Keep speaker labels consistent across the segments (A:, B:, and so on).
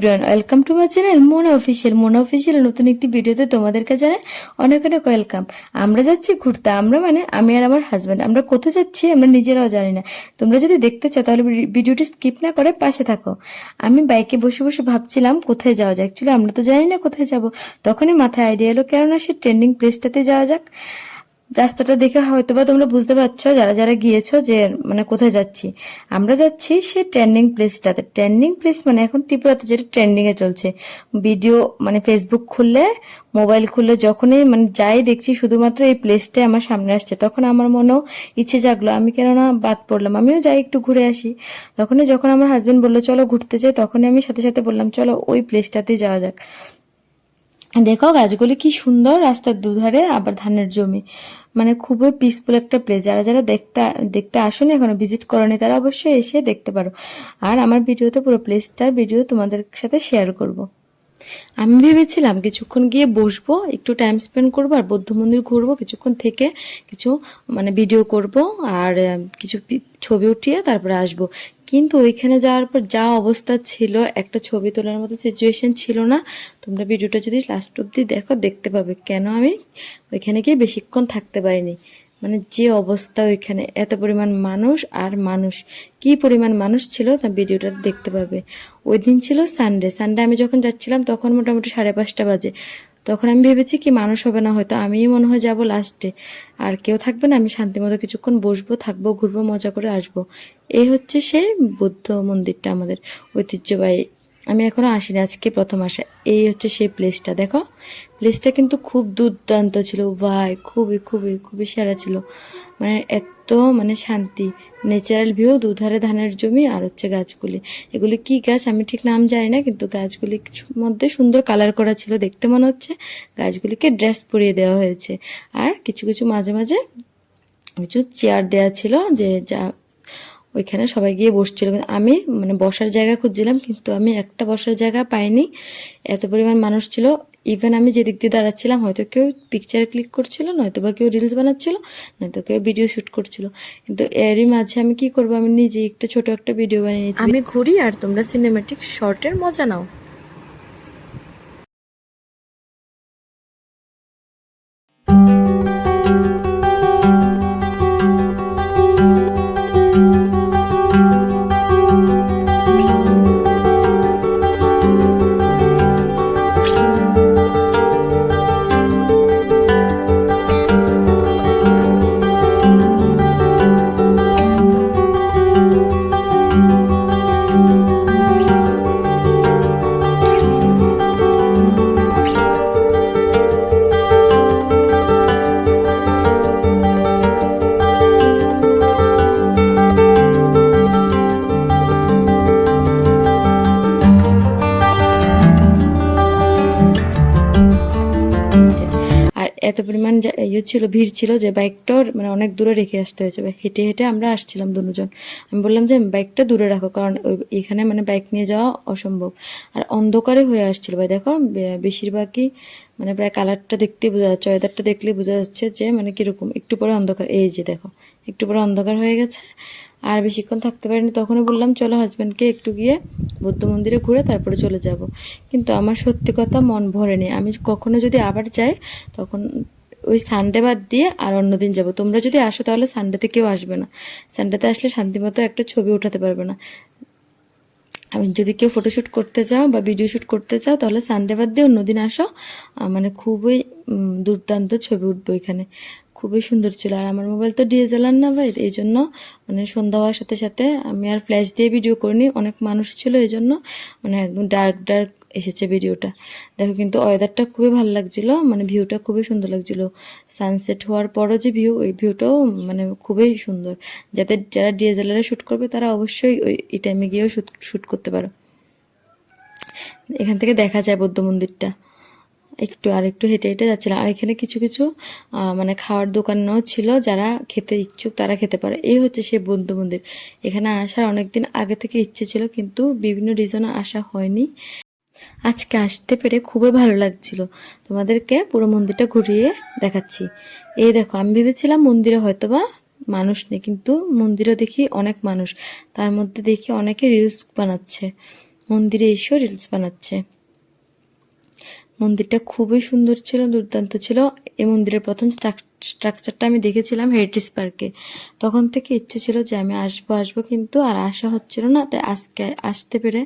A: Everyone, welcome to my channel Mona official নতুন একটি ভিডিওতে তোমাদেরকে জানাই অনেক অনেক ওয়েলকাম। আমরা যাচ্ছি ঘুরতে, আমি আর আমার হাজব্যান্ড। আমরা কোথায় যাচ্ছি আমরা নিজেরাও জানি না। তোমরা যদি দেখতে চাও তাহলে ভিডিওটি স্কিপ না করে পাশে থাকো। আমি বাইকে বসে বসে ভাবছিলাম কোথায় যাওয়া যায়। অ্যাকচুয়ালি আমরা তো জানি না কোথায় যাব। তখনই মাথায় আইডিয়া এলো, কেননা সে ট্রেন্ডিং প্লেসটাতে যাওয়া যাক। রাস্তাটা দেখে হয়তোবা তোমরা বুঝতে পারছো যারা যারা গিয়েছো যে কোথায় যাচ্ছি। আমরা যাচ্ছি সেই ট্রেন্ডিং প্লেসটাতে। ট্রেন্ডিং প্লেস মানে এখন ত্রিপুরাতে যেটা ট্রেন্ডিং এ চলছে। ভিডিও ফেসবুক খুললে, মোবাইল খুললে যখনই যাই দেখছি শুধুমাত্র এই প্লেসটাই আমার সামনে আসছে। তখন আমার মনেও ইচ্ছে জাগলো, আমি কেননা বাদ পড়লাম, আমিও যাই একটু ঘুরে আসি। যখন আমার হাজবেন্ড বললো চলো ঘুরতে যাই, তখনই আমি সাথে সাথে বললাম চলো ওই প্লেসটাতেই যাওয়া যাক। দেখো গাছগুলি কি সুন্দর, রাস্তার দুধারে আবার ধানের জমি, খুবই পিসফুল একটা প্লেস। যারা যারা দেখতে আসোনি, এখনো ভিজিট করোনি, তারা অবশ্যই এসে দেখতে পারো। আর আমার ভিডিওতে পুরো প্লেসটার ভিডিও তোমাদের সাথে শেয়ার করব। আমি ভেবেছিলাম কিছুক্ষণ গিয়ে বসবো, একটু টাইম স্পেন্ড করবো, আর বৌদ্ধ মন্দির ঘুরবো, কিছুক্ষণ থেকে কিছু ভিডিও করব, আর কিছু ছবি উঠিয়ে তারপরে আসবো। কিন্তু ওইখানে যাওয়ার পর যা অবস্থা ছিল, একটা ছবি তোলার মতো সিচুয়েশন ছিল না। তোমরা ভিডিওটা যদি লাস্ট অব্দি দেখো দেখতে পাবে কেন আমি ওইখানে গিয়ে বেশিক্ষণ থাকতে পারিনি। যে অবস্থা, ওইখানে এত পরিমাণ মানুষ, আর মানুষ কি পরিমাণ মানুষ ছিল তা ভিডিওটা দেখতে পাবে। ওই দিন ছিল সানডে। আমি যখন যাচ্ছিলাম তখন মোটামুটি 5:30 বাজে। তখন আমি ভেবেছি কি মানুষ হবে না, হয়তো আমিই মনে হয় যাবো লাস্টে, আর কেউ থাকবে না। আমি শান্তি মতো কিছুক্ষণ বসবো, থাকবো, ঘুরবো, মজা করে আসবো। এই হচ্ছে সেই বৌদ্ধ মন্দিরটা আমাদের ঐতিহ্যবাহী। আমি এখনো আসিনি, আজকে প্রথম আসা। এই হচ্ছে সেই প্লেসটা। দেখো প্লেসটা কিন্তু খুব দুর্দান্ত ছিল ভাই, খুবই খুবই খুবই সেরা ছিল। এত শান্তি, ন্যাচারাল ভিউ, দুধারে ধানের জমি, আর হচ্ছে গাছগুলি। এগুলি কি গাছ আমি ঠিক নাম জানি না, কিন্তু গাছগুলির মধ্যে সুন্দর কালার করা ছিল, দেখতে মনে হচ্ছে গাছগুলিকে ড্রেস পরিয়ে দেওয়া হয়েছে। আর কিছু কিছু মাঝে মাঝে কিছু চেয়ার দেওয়া ছিল, যে যা ওইখানে সবাই গিয়ে বসছিল। আমি বসার জায়গা খুঁজছিলাম, কিন্তু আমি একটা বসার জায়গা পাইনি, এত পরিমাণ মানুষ ছিল। ইভেন আমি যেদিক দিয়ে দাঁড়াচ্ছিলাম, হয়তো কেউ পিকচার ক্লিক করছিল, নয়তো বা কেউ রিলস বানাচ্ছিল, নয়তো কেউ ভিডিও শ্যুট করছিল। কিন্তু এরই মাঝে আমি কি করবো, আমি নিজে একটু ছোট একটা ভিডিও বানিয়ে নিয়েছি। আমি ঘুরি আর তোমরা সিনেম্যাটিক শর্টের মজা নাও। এত পরিমাণ ছিল, ভিড় ছিল, যে বাইকটাও অনেক দূরে রেখে আসতে হয়েছে। হেঁটে হেঁটে আমরা আসছিলাম দুজন। আমি বললাম যে বাইকটা দূরে রাখো, কারণ এখানে বাইক নিয়ে যাওয়া অসম্ভব। আর অন্ধকারে হয়ে আসছিল ভাই। দেখো বেশিরভাগই প্রায় কালারটা দেখতেই বোঝা যাচ্ছে, ওয়েদারটা দেখলেই বোঝা যাচ্ছে যে কিরকম। একটু পরে অন্ধকার, এই যে দেখো একটু পরে অন্ধকার হয়ে গেছে। আর বেশিক্ষণ থাকতে পারিনি। তখনই বললাম চলো হাজব্যান্ডকে একটু গিয়ে বৌদ্ধ মন্দিরে ঘুরে তারপরে চলে যাব। কিন্তু আমার সত্যি কথা মন ভরেনি। আমি কখনো যদি আবার যাই তখন ওই সানডে বাদ দিয়ে আর অন্যদিন যাব। তোমরা যদি আসো তাহলে সানডেতে কেউ আসবে না। সানডেতে আসলে শান্তিমতো একটা ছবি উঠাতে পারবে না। আমি যদি কেউ ফটোশ্যুট করতে চাও বা ভিডিও শ্যুট করতে চাও তাহলে সানডে বাদ দিয়ে অন্যদিন আসো। খুবই দুর্দান্ত ছবি উঠবো এখানে। খুবই সুন্দর ছিল। আর আমার মোবাইল তো ডিএসএলআর না ভাই, এই জন্য সন্ধ্যা হওয়ার সাথে সাথে আমি আর ফ্ল্যাশ দিয়ে ভিডিও করিনি। অনেক মানুষ ছিল, এই জন্য একদম ডার্ক ডার্ক এসেছে ভিডিওটা। দেখো কিন্তু ওয়েদারটা খুবই ভালো লাগছিল, ভিউটা খুবই সুন্দর লাগছিল। সানসেট হওয়ার পরও যে ভিউ, ওই ভিউটাও খুবই সুন্দর। যারা ডিএসএলআর শ্যুট করবে তারা অবশ্যই এই টাইমে গিয়েও শ্যুট করতে পারো। এখান থেকে দেখা যায় বৌদ্ধ মন্দিরটা। একটু হেঁটে হেঁটে যাচ্ছিলাম। আর এখানে কিছু কিছু খাওয়ার দোকানও ছিল, যারা খেতে ইচ্ছুক তারা খেতে পারে। এই হচ্ছে সেই বৌদ্ধ মন্দির। এখানে আসার অনেকদিন আগে থেকে ইচ্ছে ছিল, কিন্তু বিভিন্ন রিজনে আসা হয়নি। আজকে আসতে পেরে খুবই ভালো লাগছিল। তোমাদেরকে পুরো মন্দিরটা ঘুরিয়ে দেখাচ্ছি। এই দেখো, আমি ভেবেছিলাম মন্দিরে হয়তোবা মানুষ নেই, কিন্তু মন্দিরে দেখি অনেক মানুষ। তার মধ্যে দেখি অনেকে রিলস বানাচ্ছে। মন্দিরে এসেও রিলস বানাচ্ছে। মন্দিরটা খুবই সুন্দর ছিল, দুর্দান্ত ছিল। এই মন্দিরের প্রথম স্ট্রাকচারটা আমি দেখেছিলাম হেরিটেজ পার্কে। তখন থেকে ইচ্ছে ছিল যে আমি আসবো আসবো, কিন্তু আর আসা হচ্ছিল না। তাই আজকে আসতে পেরে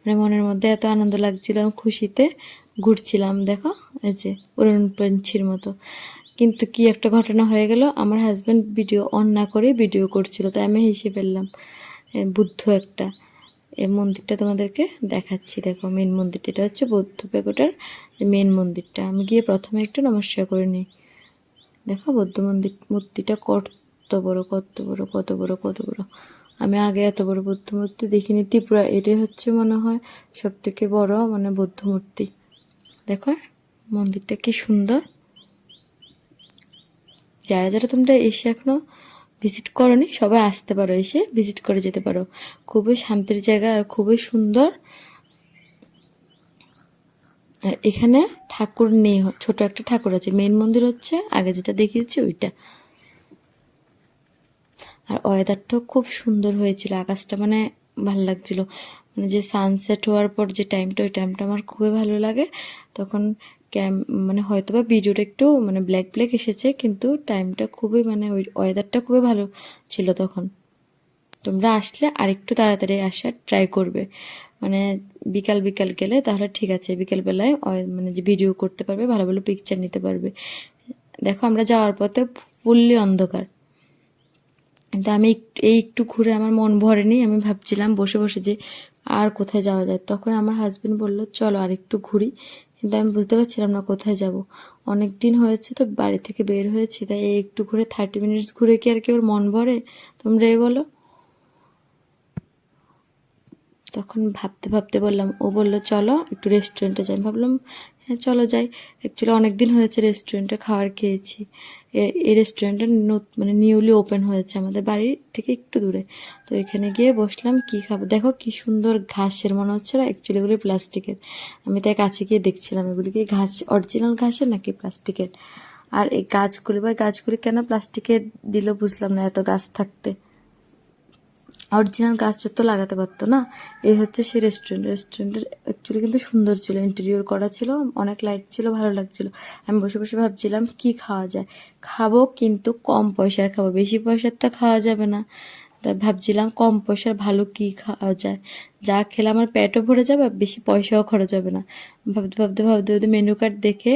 A: মানে মনের মধ্যে এত আনন্দ লাগছিল, খুশিতে ঘুরছিলাম। দেখো এই যে উড়ন পঞ্ছির মতো। কিন্তু কি একটা ঘটনা হয়ে গেল, আমার হাজব্যান্ড ভিডিও অন না করে ভিডিও করছিল, তাই আমি হেসে ফেললাম। বুদ্ধ একটা এই মন্দিরটা তোমাদেরকে দেখাচ্ছি। দেখো মেন মন্দিরটা, এটা হচ্ছে বৌদ্ধ পেগোডার মেন মন্দিরটা। আমি গিয়ে প্রথমে একটু নমস্কার করে নিই। দেখো বৌদ্ধ মন্দির মূর্তিটা কত বড়, কত বড়, কত বড়, কত বড়। আমি আগে এত বড় বৌদ্ধ মূর্তি দেখিনি। ত্রিপুরা এটাই হচ্ছে মনে হয় সব থেকে বড় মানে বৌদ্ধ মূর্তি। দেখো মন্দিরটা কি সুন্দর। যারা যারা তোমরা এসে এখনো ভিজিট করনি, সবাই আসতে পারো, এসে ভিজিট করে যেতে পারো। খুবই শান্তির জায়গা আর খুবই সুন্দর। আর এখানে ঠাকুর নেই, ছোট একটা ঠাকুর আছে। মেন মন্দির হচ্ছে আগে যেটা দেখিয়েছি ওইটা। আর ওয়েদারটাও খুব সুন্দর হয়েছিল, আকাশটা মানে ভালো লাগছিল। মানে যে সানসেট হওয়ার পর যে টাইমটা, ওই টাইমটা আমার খুবই ভালো লাগে। তখন মানে হয়তো বা ভিডিওটা একটু মানে ব্ল্যাক ব্ল্যাক এসেছে, কিন্তু টাইমটা খুবই মানে ওই ওয়েদারটা খুবই ভালো ছিল তখন। তোমরা আসলে আরেকটু তাড়াতাড়ি আসার ট্রাই করবে। মানে বিকাল বিকাল গেলে তাহলে ঠিক আছে, বিকালবেলায় মানে যে ভিডিও করতে পারবে, ভালো ভালো পিকচার নিতে পারবে। দেখো আমরা যাওয়ার পথে ফুললি অন্ধকার। কিন্তু আমি এই একটু ঘুরে আমার মন ভরেনি। আমি ভাবছিলাম বসে বসে যে আর কোথায় যাওয়া যায়। তখন আমার হাজবেন্ড বলল চলো আর একটু ঘুরি, কিন্তু আমি বুঝতে পারছিলাম না কোথায় যাব। অনেক দিন হয়েছে তো বাড়ি থেকে বের হয়েছি, তাই এই একটু ঘুরে 30 মিনিটস ঘুরে কি আর কেউ মন ভরে? তোমরাই বলো। তখন ভাবতে ভাবতে বললাম, ও বললো চলো একটু রেস্টুরেন্টে যাই। ভাবলাম হ্যাঁ চলো যাই। অ্যাকচুয়ালি অনেক দিন হয়েছে রেস্টুরেন্টে খাবার খেয়েছি। এই রেস্টুরেন্টটা মানে নিউলি ওপেন হয়েছে আমাদের বাড়ির থেকে একটু দূরে। তো এখানে গিয়ে বসলাম, কি খাবো। দেখো কি সুন্দর ঘাসের মনে হচ্ছে না, অ্যাকচুয়ালি এগুলি প্লাস্টিকের। আমি তাই কাছে গিয়ে দেখছিলাম এগুলি কি ঘাস, অরিজিনাল ঘাসের নাকি প্লাস্টিকের। আর এই গাছগুলি কেন প্লাস্টিকের দিল বুঝলাম না, এত গাছ থাকতে। অরিজিনাল গাছ তো লাগাতে পারতো না। এই হচ্ছে সেই রেস্টুরেন্টের অ্যাকচুয়ালি কিন্তু সুন্দর ছিল, ইন্টেরিয়র করা ছিল, অনেক লাইট ছিল, ভালো লাগছিল। আমি বসে বসে ভাবছিলাম কি খাওয়া যায়। খাবো কিন্তু কম পয়সার খাবো, বেশি পয়সার তো খাওয়া যাবে না। তাই ভাবছিলাম কম পয়সার ভালো কি খাওয়া যায়, যা খেলে আমার পেটও ভরে যাবে, বেশি পয়সাও খরচ হবে না। ভাবতে ভাবতে ভাবতে ভাবতে মেনু কার্ড দেখে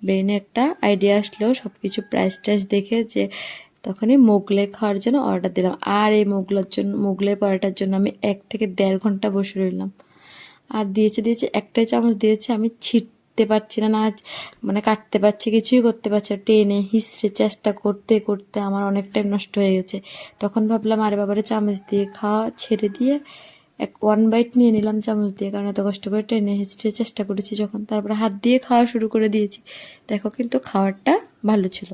A: ব্রেনে একটা আইডিয়া আসলো, সব কিছু প্রাইস টাইস দেখে, যে তখনই মোগলাই খাওয়ার জন্য অর্ডার দিলাম। আর এই মোগলাই পরোটার জন্য আমি 1 থেকে 1.5 ঘন্টা বসে রইলাম। আর দিয়েছে একটাই চামচ দিয়েছে, আমি ছিটতে পারছি না, মানে কাটতে পারছি, কিছুই করতে পারছি না। টেনে হিসড়ে চেষ্টা করতে করতে আমার অনেক টাইম নষ্ট হয়ে গেছে। তখন ভাবলাম আরে বাবারে, চামচ দিয়ে খাওয়া ছেড়ে দিয়ে 1 বাইট নিয়ে নিলাম চামচ দিয়ে, কারণ এত কষ্ট করে টেনে হিসড়ে চেষ্টা করেছি যখন। তারপরে হাত দিয়ে খাওয়া শুরু করে দিয়েছি। দেখো কিন্তু খাবারটা ভালো ছিল।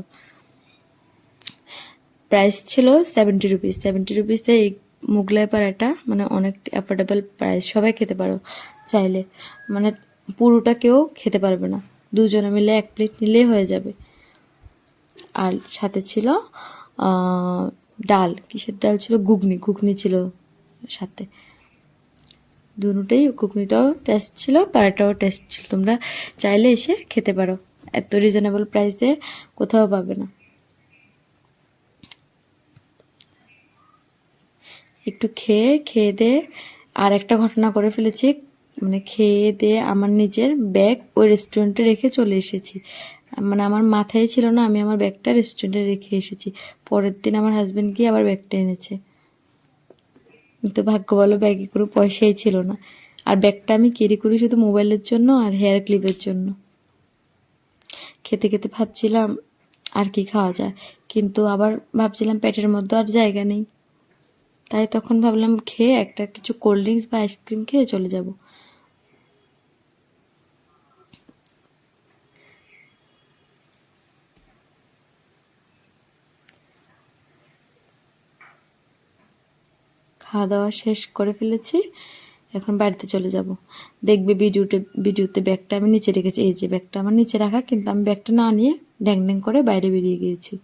A: প্রাইস ছিল 70 রুপিস। 70 রুপিসে এই মুগলাই পরাটা মানে অনেক অ্যাফোর্ডেবল প্রাইস, সবাই খেতে পারো চাইলে। মানে পুরোটা কেউ খেতে পারবে না, দুজনে মিলে 1 প্লেট নিলেই হয়ে যাবে। আর সাথে ছিল ডাল, কিসের ডাল ছিল, ঘুগনি ছিল সাথে। দুটোই, ঘুগনিটাও টেস্ট ছিল, পরাটাও টেস্ট ছিল। তোমরা চাইলে এসে খেতে পারো, এত রিজনেবল প্রাইসে কোথাও পাবে না। একটু খেয়ে দিয়ে আর একটা ঘটনা করে ফেলেছি। মানে খেয়ে দিয়ে আমার নিজের ব্যাগ ওই রেস্টুরেন্টে রেখে চলে এসেছি। মানে আমার মাথায় ছিল না, আমি আমার ব্যাগটা রেস্টুরেন্টে রেখে এসেছি। পরের দিন আমার হাজবেন্ড গিয়ে আবার ব্যাগটা এনেছে। কিন্তু ভাগ্য ভালো ব্যাগে কোনো পয়সাই ছিল না। আর ব্যাগটা আমি ক্যারি করি শুধু মোবাইলের জন্য আর হেয়ার ক্লিপের জন্য। খেতে খেতে ভাবছিলাম আর কি খাওয়া যায়, কিন্তু আবার ভাবছিলাম পেটের মধ্যে আর জায়গা নেই। তাই তখন ভাবলাম খেয়ে একটা কিছু কোল্ড ড্রিঙ্কস বা আইসক্রিম খেয়ে চলে যাব। খাওয়া দাওয়া শেষ করে ফেলেছি, এখন বাড়িতে চলে যাব। দেখবে ভিডিওতে ব্যাগটা আমি নিচে রেখেছি। এই যে ব্যাগটা আমার নিচে রাখা, কিন্তু আমি ব্যাগটা না নিয়ে ড্যাং ড্যাং করে বাইরে বেরিয়ে গিয়েছি।